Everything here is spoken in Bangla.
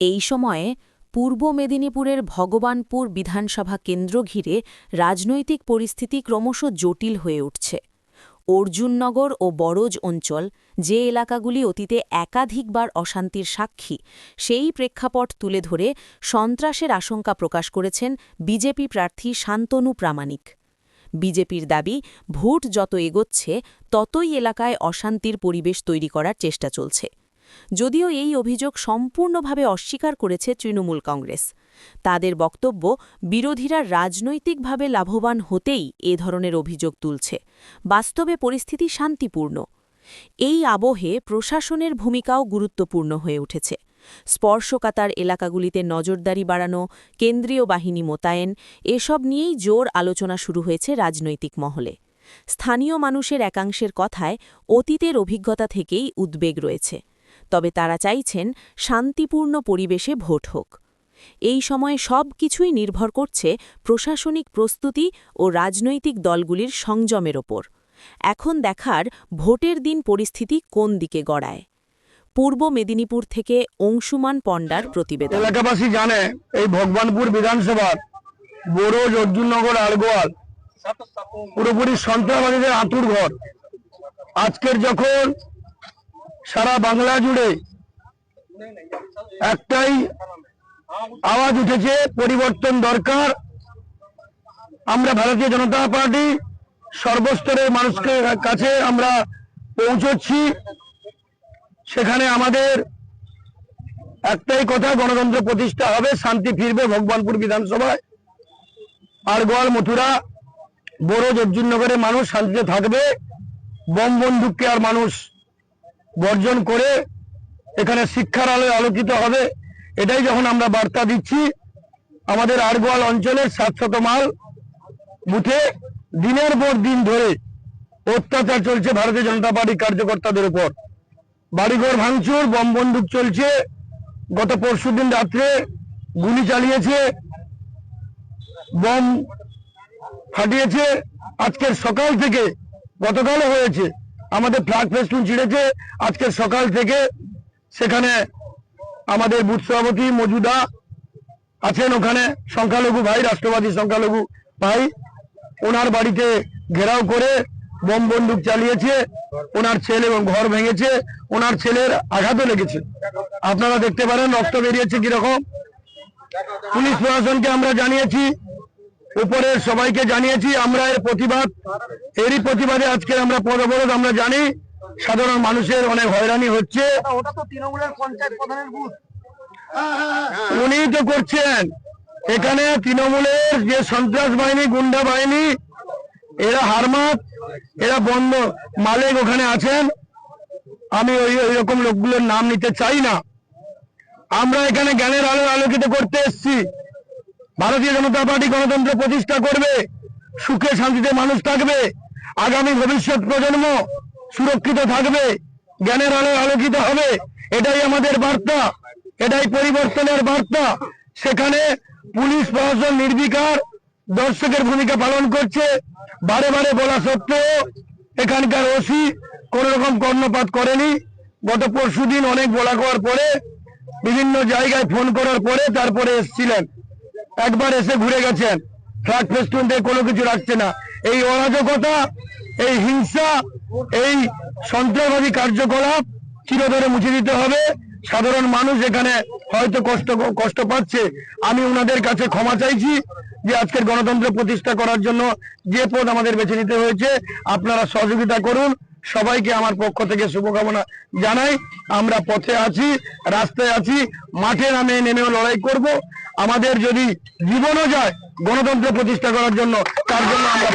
এই সময়ে পূর্ব মেদিনীপুরের ভগবানপুর বিধানসভা কেন্দ্র ঘিরে রাজনৈতিক পরিস্থিতি ক্রমশ জটিল হয়ে উঠছে। অর্জুননগর ও বড়জ অঞ্চল, যে এলাকাগুলি অতীতে একাধিকবার অশান্তির সাক্ষী, সেই প্রেক্ষাপট তুলে ধরে সন্ত্রাসের আশঙ্কা প্রকাশ করেছেন বিজেপি প্রার্থী শান্তনু প্রামাণিক। বিজেপির দাবি, ভোট যত এগোচ্ছে ততই এলাকায় অশান্তির পরিবেশ তৈরি করার চেষ্টা চলছে। যদিও এই অভিযোগ সম্পূর্ণভাবে অস্বীকার করেছে তৃণমূল কংগ্রেস। তাদের বক্তব্য, বিরোধীরা রাজনৈতিকভাবে লাভবান হতেই এ ধরনের অভিযোগ তুলছে, বাস্তবে পরিস্থিতি শান্তিপূর্ণ। এই আবহে প্রশাসনের ভূমিকাও গুরুত্বপূর্ণ হয়ে উঠেছে। স্পর্শকাতর এলাকাগুলিতে নজরদারি বাড়ানো, কেন্দ্রীয় বাহিনী মোতায়েন, এসব নিয়েই জোর আলোচনা শুরু হয়েছে রাজনৈতিক মহলে। স্থানীয় মানুষের একাংশের কথায় অতীতের অভিজ্ঞতা থেকেই উদ্বেগ রয়েছে, তবে তারা চাইছেন শান্তিপূর্ণ পরিবেশে ভোট হোক। এই সময়ে সব কিছুই নির্ভর করছে প্রশাসনিক প্রস্তুতি ও রাজনৈতিক দলগুলির সংযমের ওপর। এখন দেখার ভোটের দিন পরিস্থিতি কোন দিকে গড়ায়। পূর্ব মেদিনীপুর থেকে অংশুমান পণ্ডার প্রতিবেদন। এলাকাবাসী জানে এই ভগবানপুর বিধানসভার বড়জ, অর্জুননগর, আলগোয়াল পুরোপুরি সন্ত্রাসবাদীদের আঁতুর ঘর। আজকের যখন সারা বাংলা জুড়ে একটাই আওয়াজ উঠেছে, পরিবর্তন দরকার, আমরা ভারতীয় জনতা পার্টি সর্বস্তরের মানুষের কাছে আমরা পৌঁছচ্ছি। সেখানে আমাদের একটাই কথা, গণতন্ত্র প্রতিষ্ঠা হবে, শান্তি ফিরবে ভগবানপুর বিধানসভায়। আলগোয়াল, মথুরা, বড়জ, অর্জুননগরের মানুষ শান্তিতে থাকবে। বম বন্দুককে আর মানুষ বর্জন করে এখানে শিক্ষার আলোয় আলোকিত হবে, এটাই যখন আমরা বার্তা দিচ্ছি। আমাদের আলগোয়াল অঞ্চলের 700 মাইল বুথে দিনের পর দিন ধরে অত্যাচার চলছে ভারতীয় জনতা পার্টি কার্যকর্তাদের উপর। বাড়িঘর ভাঙচুর, বম বন্দুক চলছে। গত পরশুদিন রাত্রে গুলি চালিয়েছে, বম ফাটিয়েছে। আজকের সকাল থেকে, গতকালও হয়েছে, আমাদের ফ্ল্যাগ ফেস্টুন ছিঁড়েছে। আজকের সকাল থেকে সেখানে আমাদের বুথ সভাপতি মজুদা আছেন, ওখানে সংখ্যালঘু ভাই, রাষ্ট্রবাদী সংখ্যালঘু ভাই, ওনার বাড়িতে ঘেরাও করে বম বন্দুক চালিয়েছে। ওনার ছেলে এবং ঘর ভেঙেছে, ওনার ছেলের আঘাতও লেগেছে। আপনারা দেখতে পারেন রক্ত বেরিয়েছে কিরকম। পুলিশ প্রশাসনকে আমরা জানিয়েছি, উপরের সবাইকে জানিয়েছি। আমরা এরই প্রতিবাদে আজকে আমরা পদ অবরোধ। আমরা জানি সাধারণ মানুষের অনেক হয়রানি হচ্ছে। ওটা তো তৃণমূলের পঞ্চায়েত প্রধানের বুথ, উনি তো করছেন। এখানে তৃণমূলের যে সন্ত্রাস বাহিনী, গুন্ডা বাহিনী, এরা হারমাত, এরা বন্ধ মালিক ওখানে আছেন। আমি ওই রকম লোকগুলোর নাম নিতে চাই না। আমরা এখানে জ্ঞানের আলো আলোকিত করতে এসেছি। ভারতীয় জনতা পার্টি গণতন্ত্র প্রতিষ্ঠা করবে, সুখে শান্তিতে মানুষ থাকবে, আগামী ভবিষ্যৎ প্রজন্ম সুরক্ষিত থাকবে, জ্ঞানের আলো আলোকিত হবে। এটাই আমাদের বার্তা, এটাই পরিবর্তনের বার্তা। সেখানে পুলিশ প্রশাসন নির্বিকার দর্শকের ভূমিকা পালন করছে। বারে বারে বলা সত্ত্বেও এখানকার ওসি কোন রকম কর্ণপাত করেনি। গত পরশুদিন অনেক বলা করার পরে, বিভিন্ন জায়গায় ফোন করার পরে তারপরে এসেছিলেন। একবার এসে ঘুরে গেছেন, ফ্ল্যাগ ফেস্টুন দিয়ে কোনো কিছু রাখছে না। এই অরাজকতা, এই হিংসা, এই সন্ত্রাসবাদী কার্যকলাপ চিরতরে মুছে দিতে হবে। সাধারণ মানুষ এখানে হয়তো কষ্ট পাচ্ছে। আমি ওনাদের কাছে ক্ষমা চাইছি যে আজকের গণতন্ত্র প্রতিষ্ঠা করার জন্য যে পথ আমাদের বেছে নিতে হয়েছে। আপনারা সহযোগিতা করুন। সবাইকে আমার পক্ষ থেকে শুভকামনা জানাই। আমরা পথে আছি, রাস্তায় আছি, মাঠে নেমেও লড়াই করব। আমাদের যদি জীবনও যায় গণতন্ত্র প্রতিষ্ঠা করার জন্য, তার জন্য আমরা